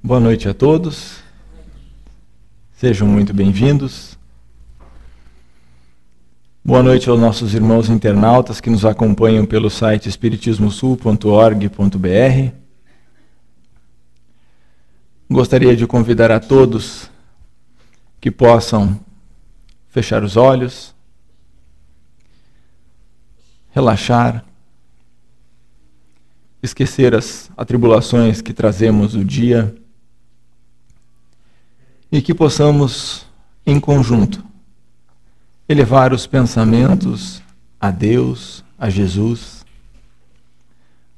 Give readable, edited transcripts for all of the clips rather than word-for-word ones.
Boa noite a todos, sejam muito bem-vindos. Boa noite aos nossos irmãos internautas que nos acompanham pelo site espiritismosul.org.br. Gostaria de convidar a todos que possam fechar os olhos, relaxar, esquecer as atribulações que trazemos do dia e que possamos, em conjunto, elevar os pensamentos a Deus, a Jesus,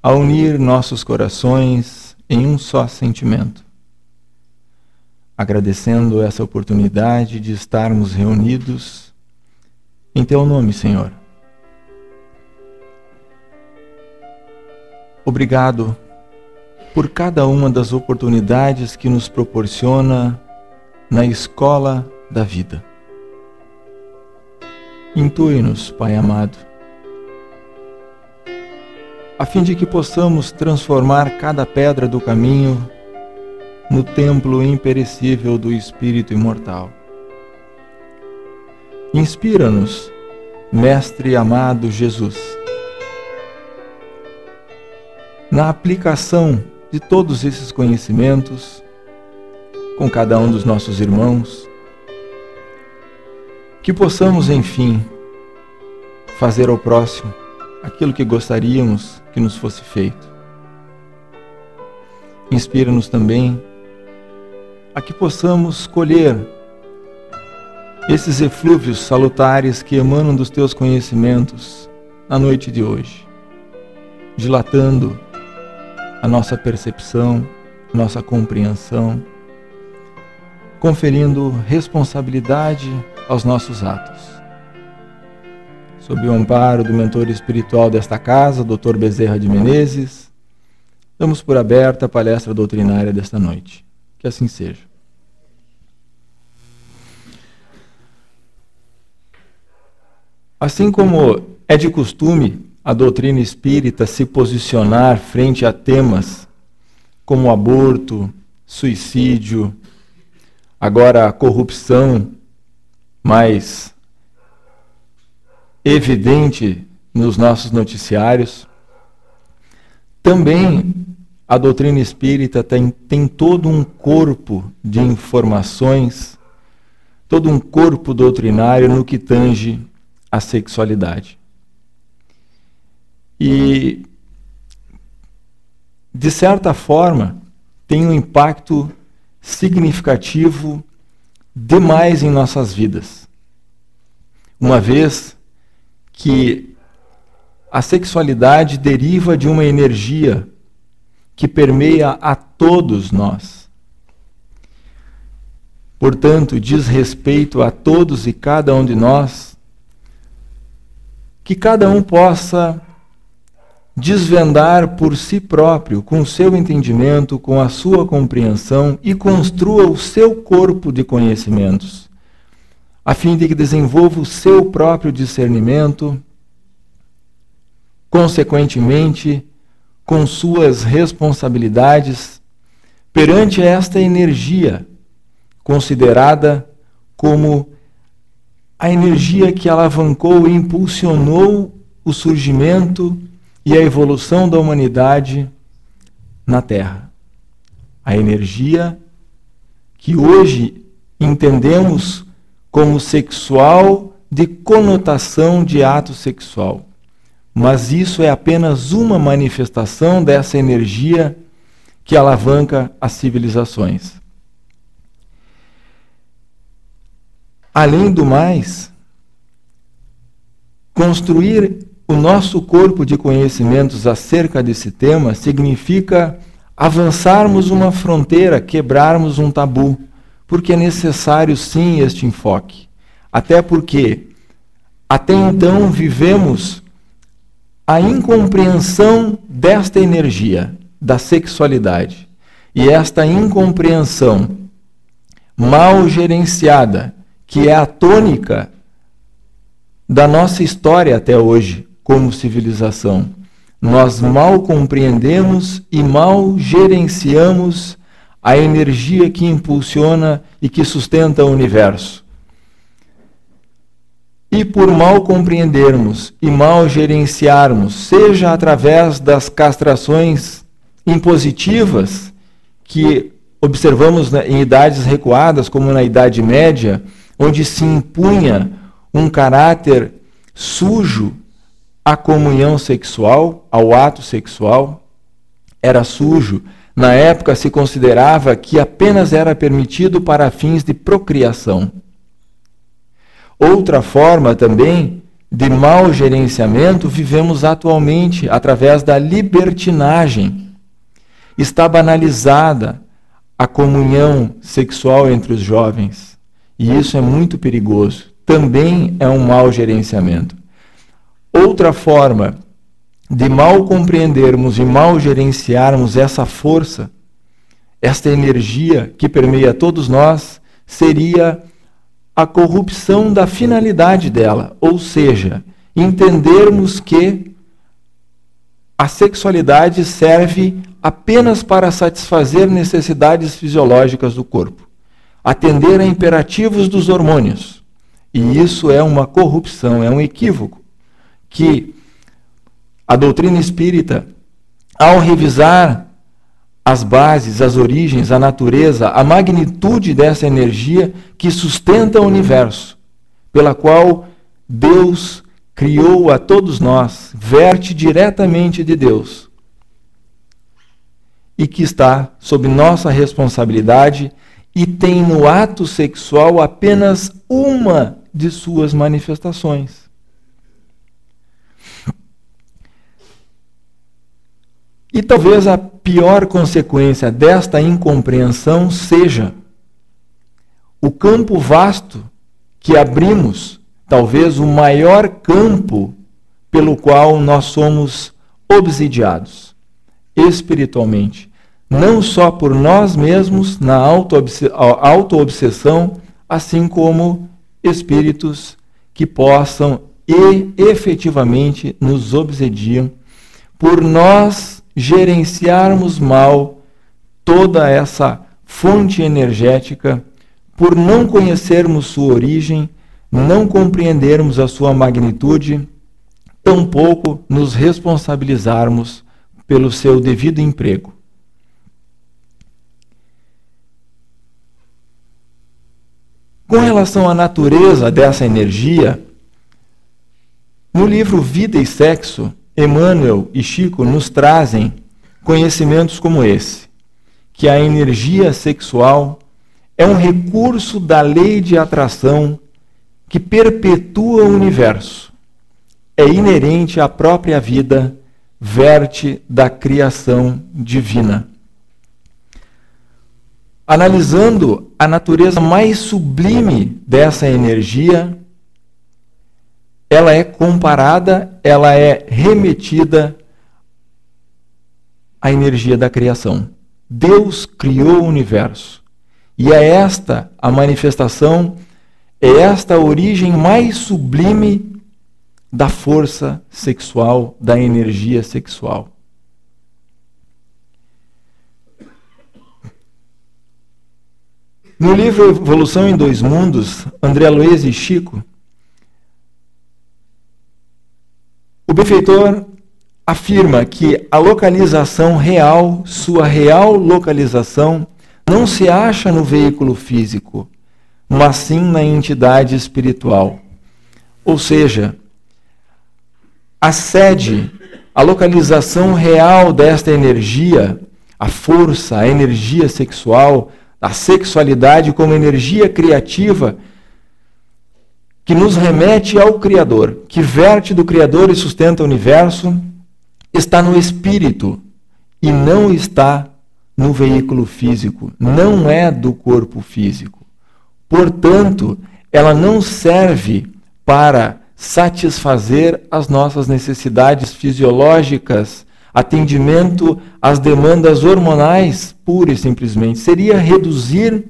a unir nossos corações em um só sentimento, agradecendo essa oportunidade de estarmos reunidos em Teu nome, Senhor. Obrigado por cada uma das oportunidades que nos proporciona na escola da vida. Intui-nos, Pai amado, a fim de que possamos transformar cada pedra do caminho no templo imperecível do Espírito imortal. Inspira-nos, Mestre amado Jesus, na aplicação de todos esses conhecimentos com cada um dos nossos irmãos, que possamos, enfim, fazer ao próximo aquilo que gostaríamos que nos fosse feito. Inspira-nos também a que possamos colher esses eflúvios salutares que emanam dos Teus conhecimentos na noite de hoje, dilatando a nossa percepção, nossa compreensão, conferindo responsabilidade aos nossos atos. Sob o amparo do mentor espiritual desta casa, Dr. Bezerra de Menezes, damos por aberta a palestra doutrinária desta noite. Que assim seja. Assim como é de costume a doutrina espírita se posicionar frente a temas como aborto, suicídio, agora a corrupção mais evidente nos nossos noticiários, também a doutrina espírita tem todo um corpo de informações, todo um corpo doutrinário no que tange a sexualidade. E, de certa forma, tem um impacto significativo demais em nossas vidas. Uma vez que a sexualidade deriva de uma energia que permeia a todos nós. Portanto, diz respeito a todos e cada um de nós, que cada um possa desvendar por si próprio, com o seu entendimento, com a sua compreensão e construa o seu corpo de conhecimentos, a fim de que desenvolva o seu próprio discernimento, consequentemente, com suas responsabilidades perante esta energia, considerada como a energia que alavancou e impulsionou o surgimento e a evolução da humanidade na Terra. A energia que hoje entendemos como sexual de conotação de ato sexual. Mas isso é apenas uma manifestação dessa energia que alavanca as civilizações. Além do mais, construir o nosso corpo de conhecimentos acerca desse tema significa avançarmos uma fronteira, quebrarmos um tabu, porque é necessário sim este enfoque. Até porque, até então, vivemos a incompreensão desta energia, da sexualidade. E esta incompreensão mal gerenciada, que é a tônica da nossa história até hoje, como civilização. Nós mal compreendemos e mal gerenciamos a energia que impulsiona e que sustenta o universo. E por mal compreendermos e mal gerenciarmos, seja através das castrações impositivas que observamos em idades recuadas, como na Idade Média, onde se impunha um caráter sujo à comunhão sexual, ao ato sexual, era sujo. Na época se considerava que apenas era permitido para fins de procriação. Outra forma também de mau gerenciamento vivemos atualmente através da libertinagem. Está banalizada a comunhão sexual entre os jovens. E isso é muito perigoso. Também é um mau gerenciamento. Outra forma de mal compreendermos e mal gerenciarmos essa força, esta energia que permeia todos nós, seria a corrupção da finalidade dela, ou seja, entendermos que a sexualidade serve apenas para satisfazer necessidades fisiológicas do corpo, atender a imperativos dos hormônios. E isso é uma corrupção, é um equívoco, que a doutrina espírita, ao revisar as bases, as origens, a natureza, a magnitude dessa energia que sustenta o universo, pela qual Deus criou a todos nós, verte diretamente de Deus, e que está sob nossa responsabilidade e tem no ato sexual apenas uma de suas manifestações. E talvez a pior consequência desta incompreensão seja o campo vasto que abrimos, talvez o maior campo pelo qual nós somos obsidiados espiritualmente, não só por nós mesmos na auto-obsessão, assim como espíritos que possam e efetivamente nos obsediam por nós gerenciarmos mal toda essa fonte energética, por não conhecermos sua origem, não compreendermos a sua magnitude, tampouco nos responsabilizarmos pelo seu devido emprego. Com relação à natureza dessa energia, no livro Vida e Sexo, Emmanuel e Chico nos trazem conhecimentos como esse, que a energia sexual é um recurso da lei de atração que perpetua o universo, é inerente à própria vida, verte da criação divina. Analisando a natureza mais sublime dessa energia, ela é comparada, ela é remetida à energia da criação. Deus criou o universo. E é esta a manifestação, é esta a origem mais sublime da força sexual, da energia sexual. No livro Evolução em Dois Mundos, André Luiz e Chico, o benfeitor afirma que a localização real, sua real localização, não se acha no veículo físico, mas sim na entidade espiritual. Ou seja, a sede, a localização real desta energia, a força, a energia sexual, a sexualidade como energia criativa, que nos remete ao Criador, que verte do Criador e sustenta o universo, está no espírito e não está no veículo físico, não é do corpo físico. Portanto, ela não serve para satisfazer as nossas necessidades fisiológicas, atendimento às demandas hormonais, pura e simplesmente. Seria reduzir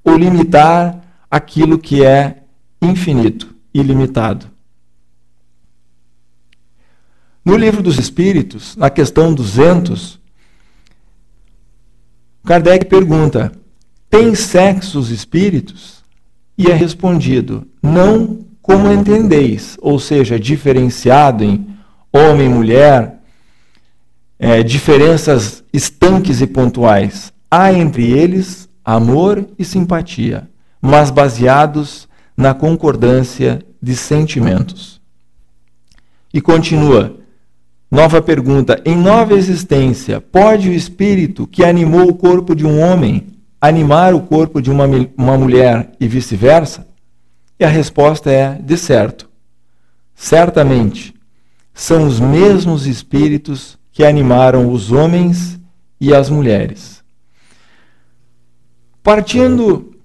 ou limitar aquilo que é infinito, ilimitado. No Livro dos Espíritos, na questão 200, Kardec pergunta: tem sexo os espíritos? E é respondido: não como entendeis, ou seja, diferenciado em homem e mulher, diferenças estanques e pontuais. Há entre eles amor e simpatia, mas baseados na concordância de sentimentos. E continua, nova pergunta: em nova existência, pode o espírito que animou o corpo de um homem animar o corpo de uma mulher e vice-versa? E a resposta é: de certo. Certamente, são os mesmos espíritos que animaram os homens e as mulheres. Partindo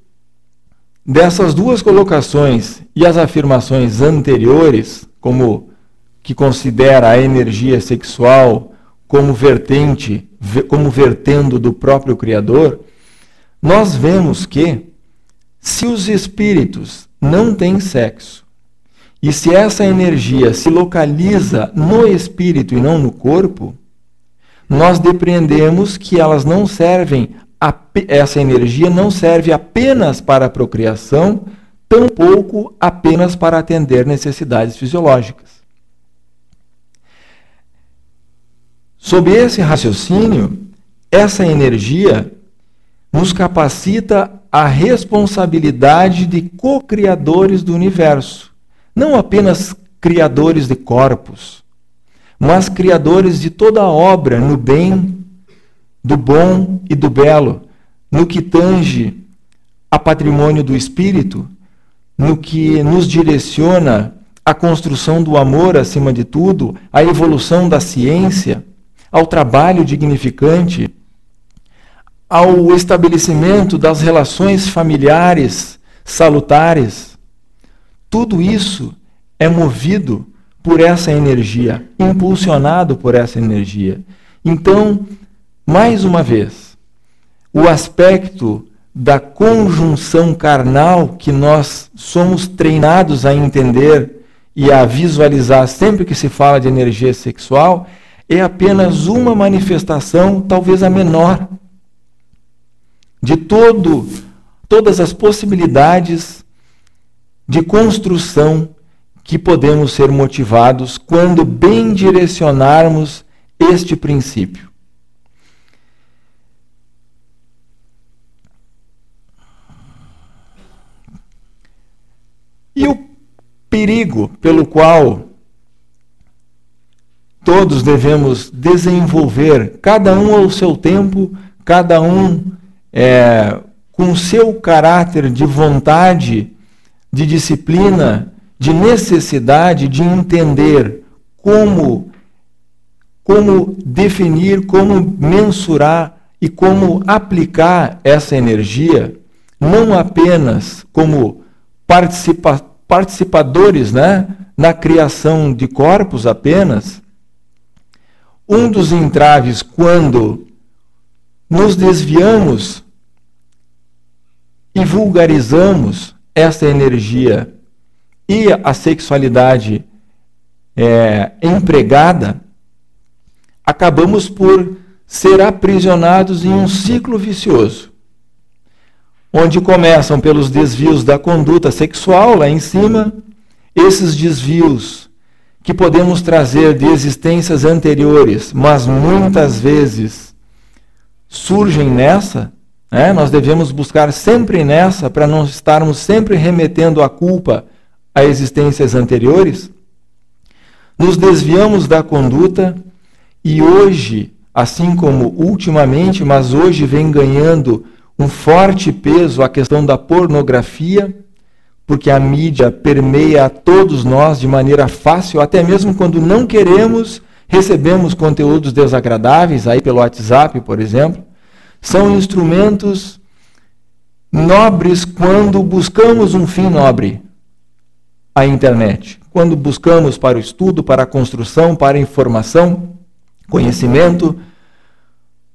dessas duas colocações e as afirmações anteriores, como que considera a energia sexual como vertente, como vertendo do próprio Criador, nós vemos que, se os espíritos não têm sexo, e se essa energia se localiza no espírito e não no corpo, nós depreendemos que elas não servem, essa energia não serve apenas para a procriação, tampouco apenas para atender necessidades fisiológicas. Sob esse raciocínio, essa energia nos capacita a responsabilidade de co-criadores do universo. Não apenas criadores de corpos, mas criadores de toda a obra no bem, do bom e do belo, no que tange a patrimônio do espírito, no que nos direciona à construção do amor acima de tudo, à evolução da ciência, ao trabalho dignificante, ao estabelecimento das relações familiares salutares. Tudo isso é movido por essa energia, impulsionado por essa energia. Então, mais uma vez, o aspecto da conjunção carnal que nós somos treinados a entender e a visualizar sempre que se fala de energia sexual é apenas uma manifestação, talvez a menor, de todas as possibilidades de construção que podemos ser motivados quando bem direcionarmos este princípio. E o perigo pelo qual todos devemos desenvolver, cada um ao seu tempo, cada um com o seu caráter de vontade, de disciplina, de necessidade de entender como definir, como mensurar e como aplicar essa energia, não apenas como participadores, na criação de corpos apenas. Um dos entraves quando nos desviamos e vulgarizamos essa energia e a sexualidade empregada, acabamos por ser aprisionados em um ciclo vicioso, onde começam pelos desvios da conduta sexual lá em cima, esses desvios que podemos trazer de existências anteriores, mas muitas vezes surgem nessa, nós devemos buscar sempre nessa, para não estarmos sempre remetendo a culpa a existências anteriores. Nos desviamos da conduta e hoje, assim como ultimamente, mas hoje vem ganhando um forte peso a questão da pornografia, porque a mídia permeia a todos nós de maneira fácil, até mesmo quando não queremos, recebemos conteúdos desagradáveis, aí pelo WhatsApp, por exemplo. São instrumentos nobres quando buscamos um fim nobre, a internet. Quando buscamos para o estudo, para a construção, para a informação, conhecimento,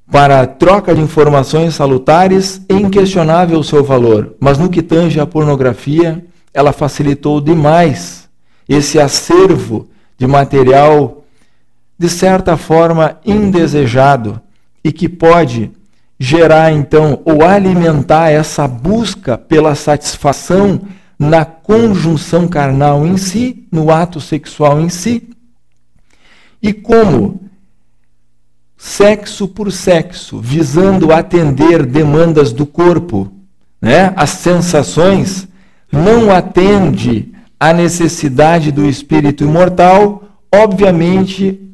para a troca de informações salutares, é inquestionável o seu valor. Mas no que tange à pornografia, ela facilitou demais esse acervo de material, de certa forma, indesejado, e que pode gerar então, ou alimentar essa busca pela satisfação na conjunção carnal em si, no ato sexual em si, e como sexo por sexo, visando atender demandas do corpo, né? As sensações, não atende à necessidade do espírito imortal, obviamente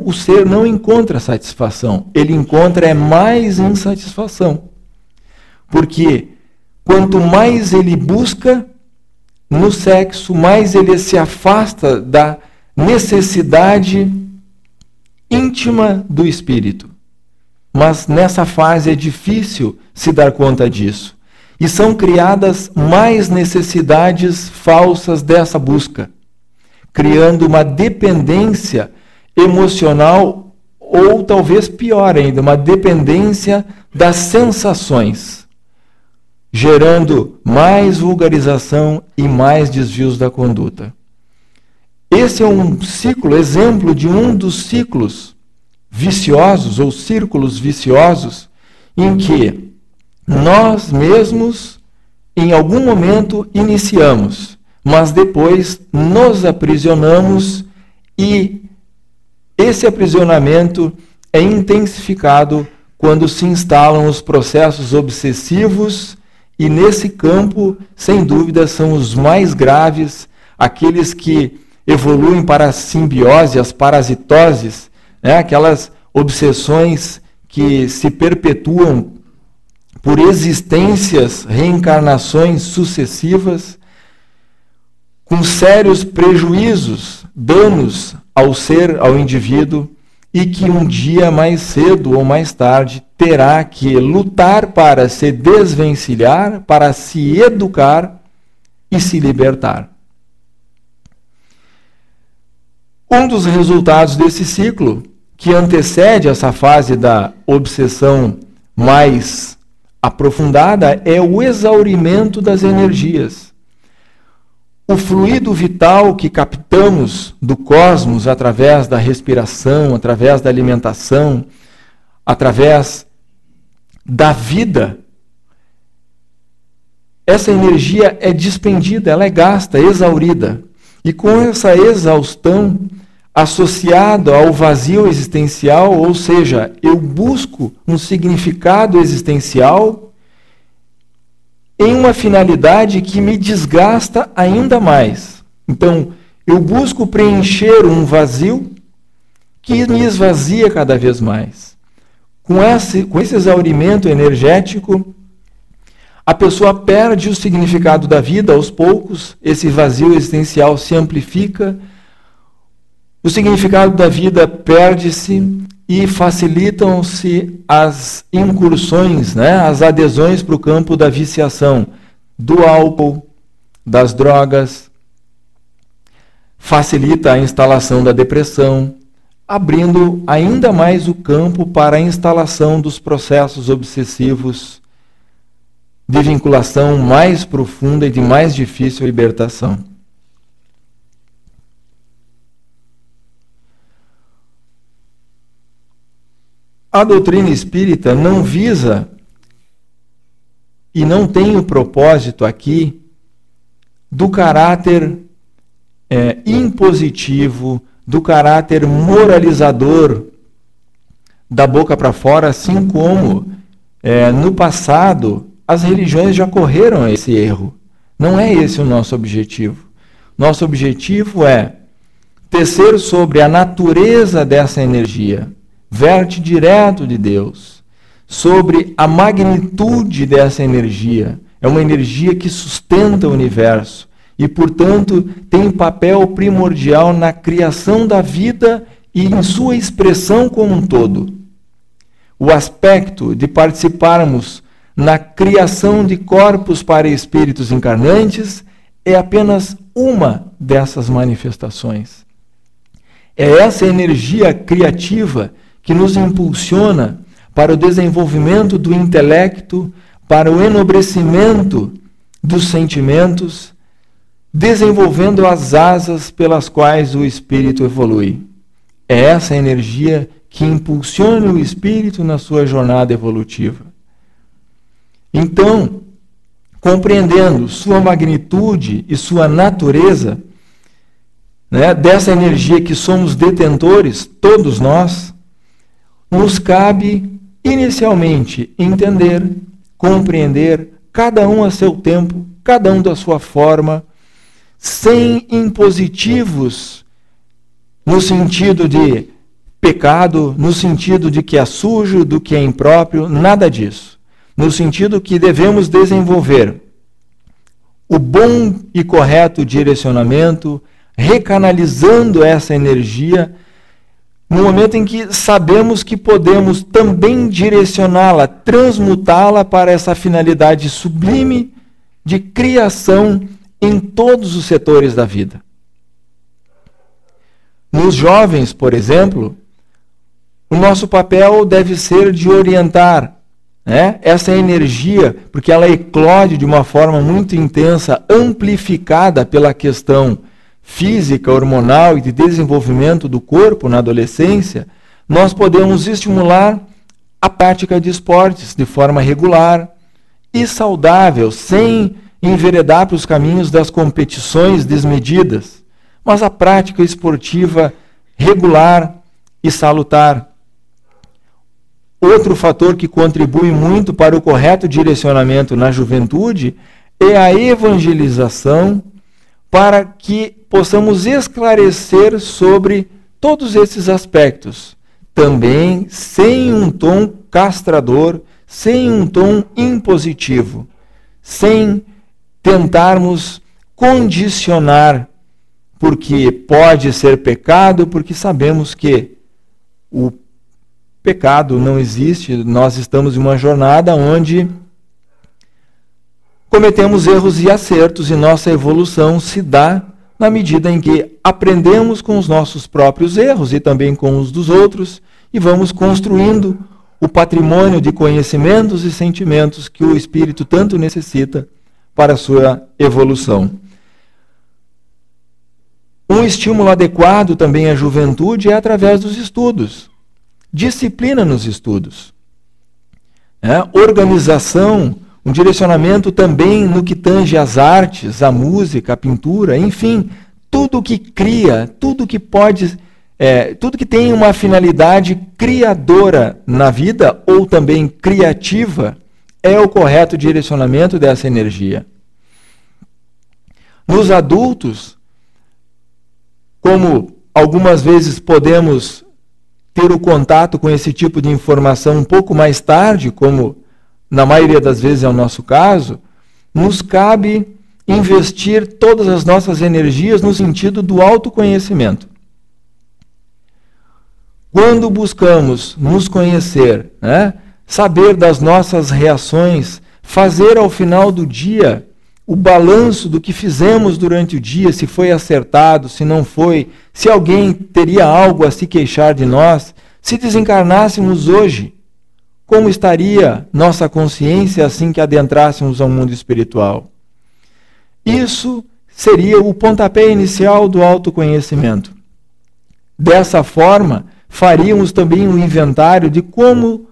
o ser não encontra satisfação, ele encontra mais insatisfação. Porque quanto mais ele busca no sexo, mais ele se afasta da necessidade íntima do espírito. Mas nessa fase é difícil se dar conta disso. E são criadas mais necessidades falsas dessa busca, criando uma dependência emocional, ou talvez pior ainda, uma dependência das sensações, gerando mais vulgarização e mais desvios da conduta. Esse é um ciclo, exemplo de um dos ciclos viciosos ou círculos viciosos em que nós mesmos, em algum momento, iniciamos, mas depois nos aprisionamos e esse aprisionamento é intensificado quando se instalam os processos obsessivos e nesse campo, sem dúvida, são os mais graves, aqueles que evoluem para a simbiose, as parasitoses, né? Aquelas obsessões que se perpetuam por existências, reencarnações sucessivas, com sérios prejuízos, danos ao ser, ao indivíduo, e que um dia, mais cedo ou mais tarde, terá que lutar para se desvencilhar, para se educar e se libertar. Um dos resultados desse ciclo, que antecede essa fase da obsessão mais aprofundada, é o exaurimento das energias. O fluido vital que captamos do cosmos através da respiração, através da alimentação, através da vida, essa energia é despendida, ela é gasta, exaurida. E com essa exaustão, associado ao vazio existencial, ou seja, eu busco um significado existencial em uma finalidade que me desgasta ainda mais. Então, eu busco preencher um vazio que me esvazia cada vez mais. Com esse exaurimento energético, a pessoa perde o significado da vida aos poucos, esse vazio existencial se amplifica, o significado da vida perde-se e facilitam-se as incursões, né, as adesões para o campo da viciação, do álcool, das drogas, facilita a instalação da depressão, abrindo ainda mais o campo para a instalação dos processos obsessivos de vinculação mais profunda e de mais difícil libertação. A doutrina espírita não visa e não tem o propósito aqui do caráter impositivo, do caráter moralizador da boca para fora, assim como no passado as religiões já correram esse erro. Não é esse o nosso objetivo. Nosso objetivo é tecer sobre a natureza dessa energia, verte direto de Deus, sobre a magnitude dessa energia. É uma energia que sustenta o universo e, portanto, tem papel primordial na criação da vida e em sua expressão como um todo. O aspecto de participarmos na criação de corpos para espíritos encarnantes é apenas uma dessas manifestações. É essa energia criativa que nos impulsiona para o desenvolvimento do intelecto, para o enobrecimento dos sentimentos, desenvolvendo as asas pelas quais o espírito evolui. É essa energia que impulsiona o espírito na sua jornada evolutiva. Então, compreendendo sua magnitude e sua natureza, né, dessa energia que somos detentores, todos nós, nos cabe inicialmente entender, compreender, cada um a seu tempo, cada um da sua forma, sem impositivos no sentido de pecado, no sentido de que é sujo, do que é impróprio, nada disso. No sentido que devemos desenvolver o bom e correto direcionamento, recanalizando essa energia, no momento em que sabemos que podemos também direcioná-la, transmutá-la para essa finalidade sublime de criação em todos os setores da vida. Nos jovens, por exemplo, o nosso papel deve ser de orientar, né, essa energia, porque ela eclode de uma forma muito intensa, amplificada pela questão física, hormonal e de desenvolvimento do corpo na adolescência. Nós podemos estimular a prática de esportes de forma regular e saudável, sem enveredar para os caminhos das competições desmedidas, mas a prática esportiva regular e salutar. Outro fator que contribui muito para o correto direcionamento na juventude é a evangelização, para que possamos esclarecer sobre todos esses aspectos, também sem um tom castrador, sem um tom impositivo, sem tentarmos condicionar, porque pode ser pecado, porque sabemos que o pecado não existe, nós estamos em uma jornada onde cometemos erros e acertos e nossa evolução se dá na medida em que aprendemos com os nossos próprios erros e também com os dos outros e vamos construindo o patrimônio de conhecimentos e sentimentos que o espírito tanto necessita para a sua evolução. Um estímulo adequado também à juventude é através dos estudos. Disciplina nos estudos. Organização, um direcionamento também no que tange às artes, a música, a pintura, enfim, tudo que cria, tudo que pode, tudo que tem uma finalidade criadora na vida ou também criativa, é o correto direcionamento dessa energia. Nos adultos, como algumas vezes podemos ter o contato com esse tipo de informação um pouco mais tarde, como na maioria das vezes é o nosso caso, nos cabe investir todas as nossas energias no sentido do autoconhecimento. Quando buscamos nos conhecer, saber das nossas reações, fazer ao final do dia o balanço do que fizemos durante o dia, se foi acertado, se não foi, se alguém teria algo a se queixar de nós, se desencarnássemos hoje, como estaria nossa consciência assim que adentrássemos ao mundo espiritual? Isso seria o pontapé inicial do autoconhecimento. Dessa forma, faríamos também um inventário de como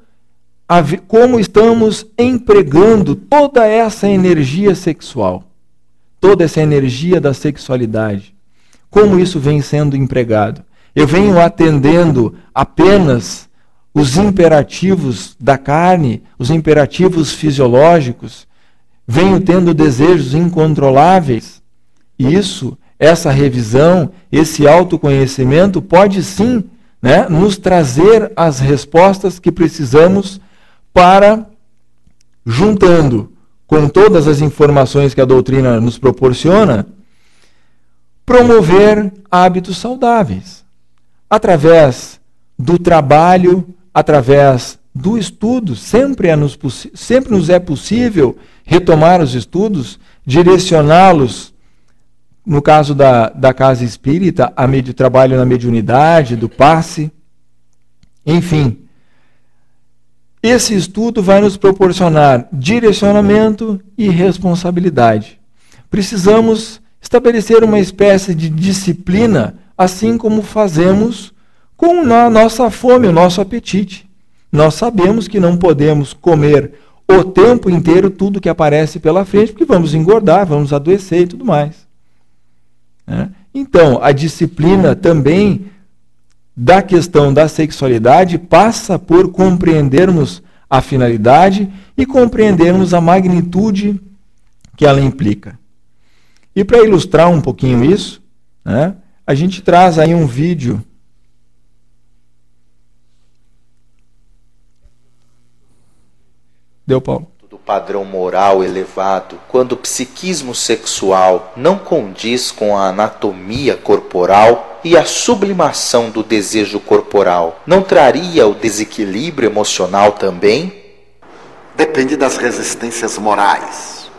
estamos empregando toda essa energia sexual, toda essa energia da sexualidade. Como isso vem sendo empregado? Eu venho atendendo apenas os imperativos da carne, os imperativos fisiológicos, venho tendo desejos incontroláveis. Isso, essa revisão, esse autoconhecimento pode sim, nos trazer as respostas que precisamos para, juntando com todas as informações que a doutrina nos proporciona, promover hábitos saudáveis. Através do trabalho, através do estudo, sempre nos é possível retomar os estudos, direcioná-los, no caso da casa espírita, trabalho na mediunidade, do passe, enfim. Esse estudo vai nos proporcionar direcionamento e responsabilidade. Precisamos estabelecer uma espécie de disciplina, assim como fazemos com a nossa fome, o nosso apetite. Nós sabemos que não podemos comer o tempo inteiro tudo que aparece pela frente, porque vamos engordar, vamos adoecer e tudo mais. Né? Então, a disciplina também da questão da sexualidade passa por compreendermos a finalidade e compreendermos a magnitude que ela implica. E para ilustrar um pouquinho isso, né, a gente traz aí um vídeo. Deu, Paulo? Do padrão moral elevado, quando o psiquismo sexual não condiz com a anatomia corporal e a sublimação do desejo corporal, não traria o desequilíbrio emocional também? Depende das resistências morais.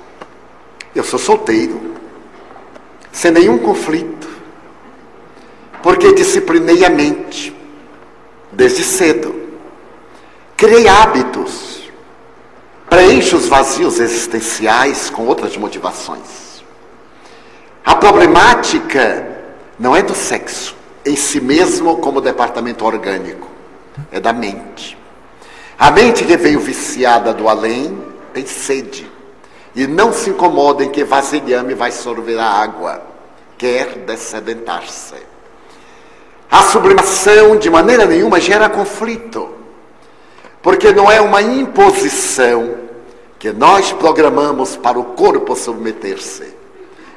Eu sou solteiro, sem nenhum conflito, porque disciplinei a mente desde cedo. Criei hábitos, preencho os vazios existenciais com outras motivações. A problemática não é do sexo em si mesmo como departamento orgânico, é da mente. A mente que veio viciada do além tem sede e não se incomoda em que vasilhame vai sorver a água, quer dessedentar-se. A sublimação de maneira nenhuma gera conflito, porque não é uma imposição que nós programamos para o corpo submeter-se.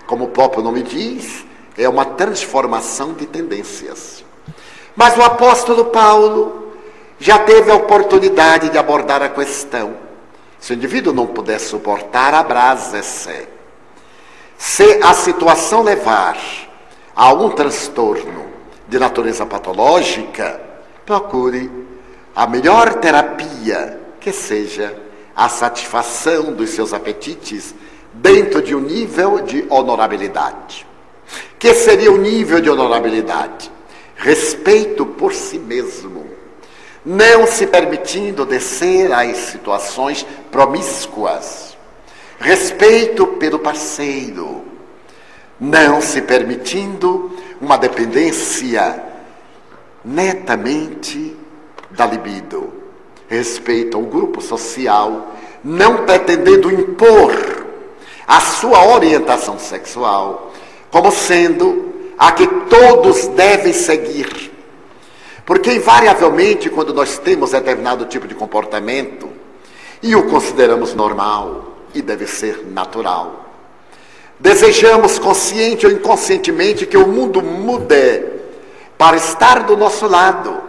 Como o próprio nome diz, é uma transformação de tendências. Mas o apóstolo Paulo já teve a oportunidade de abordar a questão. Se o indivíduo não puder suportar, abrase-se. Se a situação levar a um transtorno de natureza patológica, procure a melhor terapia, que seja a satisfação dos seus apetites dentro de um nível de honorabilidade. Que seria o nível de honorabilidade? Respeito por si mesmo, não se permitindo descer às situações promíscuas. Respeito pelo parceiro, não se permitindo uma dependência netamente da libido. Respeito ao grupo social, não pretendendo impor a sua orientação sexual como sendo a que todos devem seguir. Porque invariavelmente, quando nós temos determinado tipo de comportamento e o consideramos normal e deve ser natural, desejamos consciente ou inconscientemente que o mundo mude para estar do nosso lado,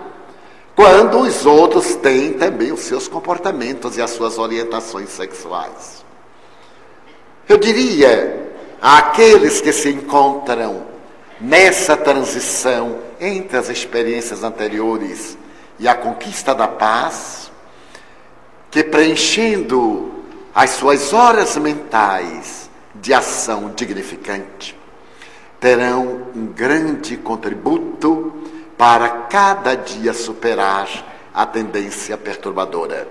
quando os outros têm também os seus comportamentos e as suas orientações sexuais. Eu diria àqueles que se encontram nessa transição entre as experiências anteriores e a conquista da paz, que preenchendo as suas horas mentais de ação dignificante, terão um grande contributo para cada dia superar a tendência perturbadora,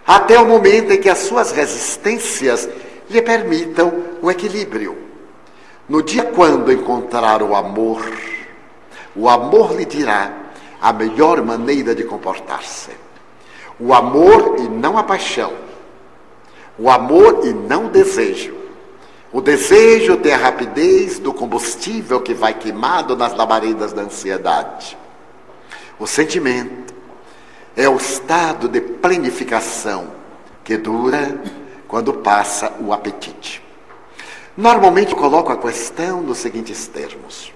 até o momento em que as suas resistências lhe permitam o equilíbrio. No dia quando encontrar o amor lhe dirá a melhor maneira de comportar-se. O amor e não a paixão. O amor e não o desejo. O desejo tem a rapidez do combustível que vai queimado nas labaredas da ansiedade. O sentimento é o estado de plenificação que dura quando passa o apetite. Normalmente eu coloco a questão nos seguintes termos.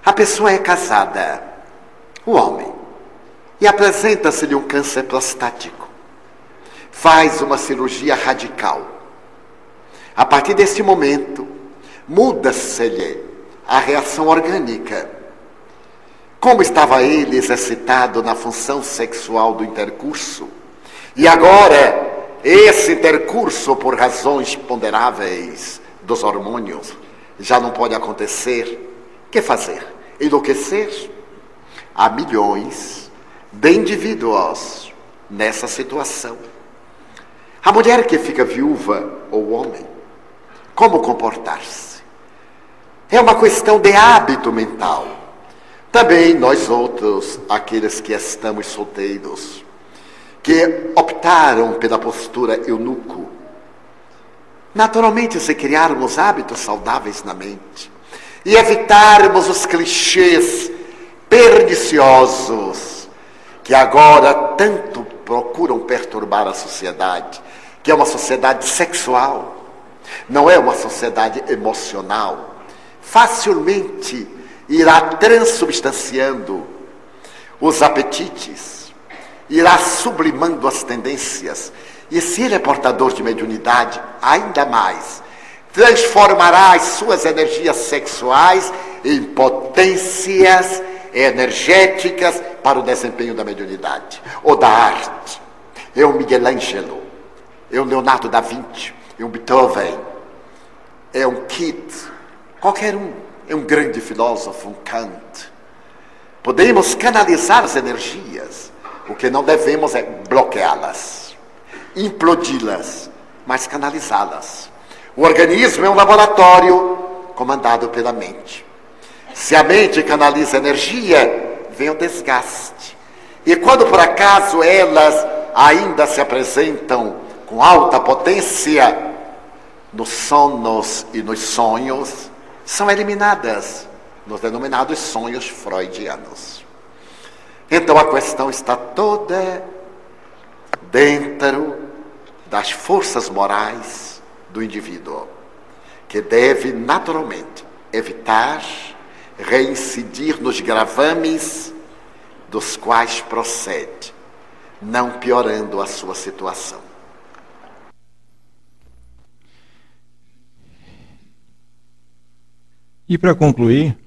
A pessoa é casada, o homem, e apresenta-se-lhe um câncer prostático. Faz uma cirurgia radical. A partir desse momento, muda-se-lhe a reação orgânica. Como estava ele exercitado na função sexual do intercurso, e agora esse intercurso, por razões ponderáveis dos hormônios, já não pode acontecer, o que fazer? Enlouquecer? Há milhões de indivíduos nessa situação. A mulher que fica viúva, ou o homem, como comportar-se? É uma questão de hábito mental. Também nós outros, aqueles que estamos solteiros, que optaram pela postura eunuco. Naturalmente, se criarmos hábitos saudáveis na mente e evitarmos os clichês perniciosos que agora tanto procuram perturbar a sociedade, que é uma sociedade sexual, não é uma sociedade emocional, facilmente irá transubstanciando os apetites, irá sublimando as tendências, e se ele é portador de mediunidade, ainda mais, transformará as suas energias sexuais em potências energéticas para o desempenho da mediunidade, ou da arte. É um Michelangelo, é um Leonardo da Vinci, é um Beethoven, é um Keats, qualquer um, é um grande filósofo, um Kant. Podemos canalizar as energias, o que não devemos é bloqueá-las, implodi-las, mas canalizá-las. O organismo é um laboratório comandado pela mente. Se a mente canaliza energia, vem o desgaste. E quando por acaso elas ainda se apresentam com alta potência, nos sonos e nos sonhos, são eliminadas nos denominados sonhos freudianos. Então a questão está toda dentro das forças morais do indivíduo, que deve naturalmente evitar reincidir nos gravames dos quais procede, não piorando a sua situação. E para concluir,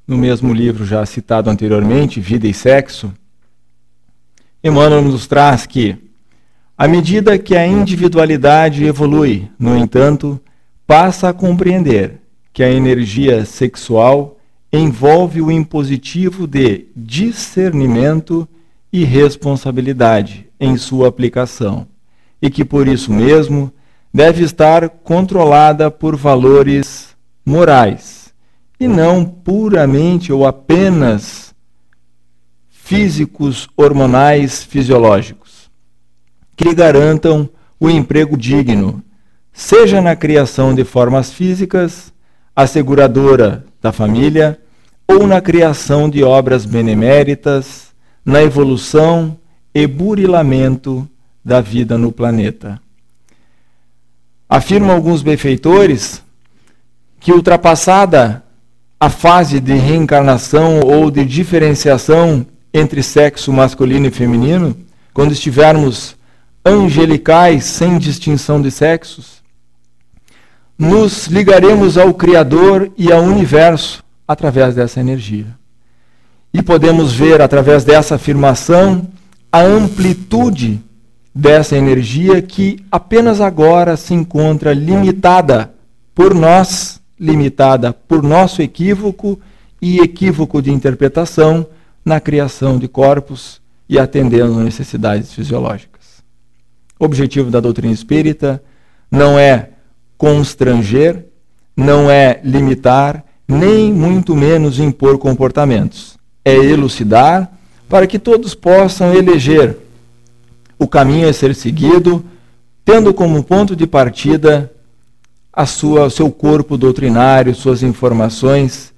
no mesmo livro já citado anteriormente, Vida e Sexo, Emmanuel nos traz que, à medida que a individualidade evolui, no entanto, passa a compreender que a energia sexual envolve o impositivo de discernimento e responsabilidade em sua aplicação, e que por isso mesmo deve estar controlada por valores morais, e não puramente ou apenas físicos, hormonais, fisiológicos, que lhe garantam o emprego digno, seja na criação de formas físicas, asseguradora da família, ou na criação de obras beneméritas, na evolução e burilamento da vida no planeta. Afirmam alguns benfeitores que, ultrapassada a fase de reencarnação ou de diferenciação entre sexo masculino e feminino, quando estivermos angelicais sem distinção de sexos, nos ligaremos ao Criador e ao universo através dessa energia. E podemos ver, através dessa afirmação, a amplitude dessa energia que apenas agora se encontra limitada por nós, limitada por nosso equívoco e equívoco de interpretação na criação de corpos e atendendo necessidades fisiológicas. O objetivo da doutrina espírita não é constranger, não é limitar, nem muito menos impor comportamentos. É elucidar para que todos possam eleger o caminho a ser seguido, tendo como ponto de partida o seu corpo doutrinário, suas informações,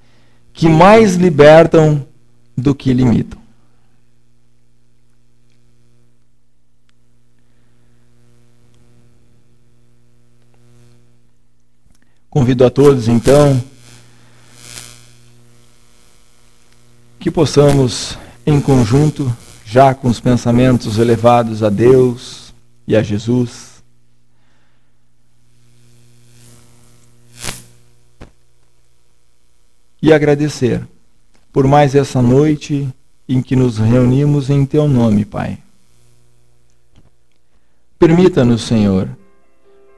que mais libertam do que limitam. Convido a todos, então, que possamos, em conjunto, já com os pensamentos elevados a Deus e a Jesus, e agradecer por mais essa noite em que nos reunimos em Teu nome, Pai. Permita-nos, Senhor,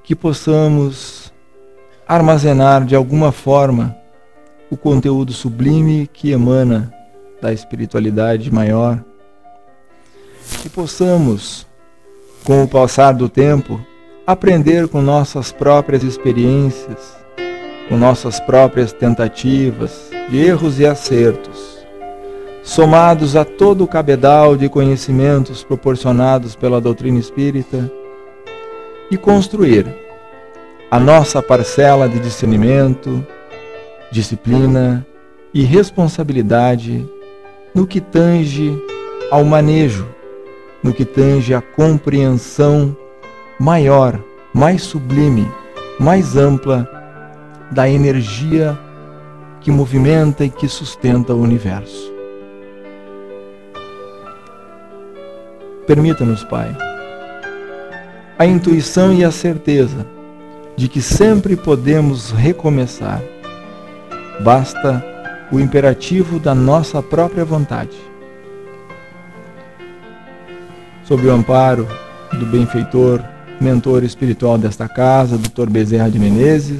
que possamos armazenar de alguma forma o conteúdo sublime que emana da espiritualidade maior, que possamos, com o passar do tempo, aprender com nossas próprias experiências, com nossas próprias tentativas de erros e acertos, somados a todo o cabedal de conhecimentos proporcionados pela doutrina espírita, e construir a nossa parcela de discernimento, disciplina e responsabilidade no que tange ao manejo, no que tange à compreensão maior, mais sublime, mais ampla da energia que movimenta e que sustenta o universo. Permita-nos, Pai, a intuição e a certeza de que sempre podemos recomeçar. Basta o imperativo da nossa própria vontade. Sob o amparo do benfeitor, mentor espiritual desta casa, Dr. Bezerra de Menezes,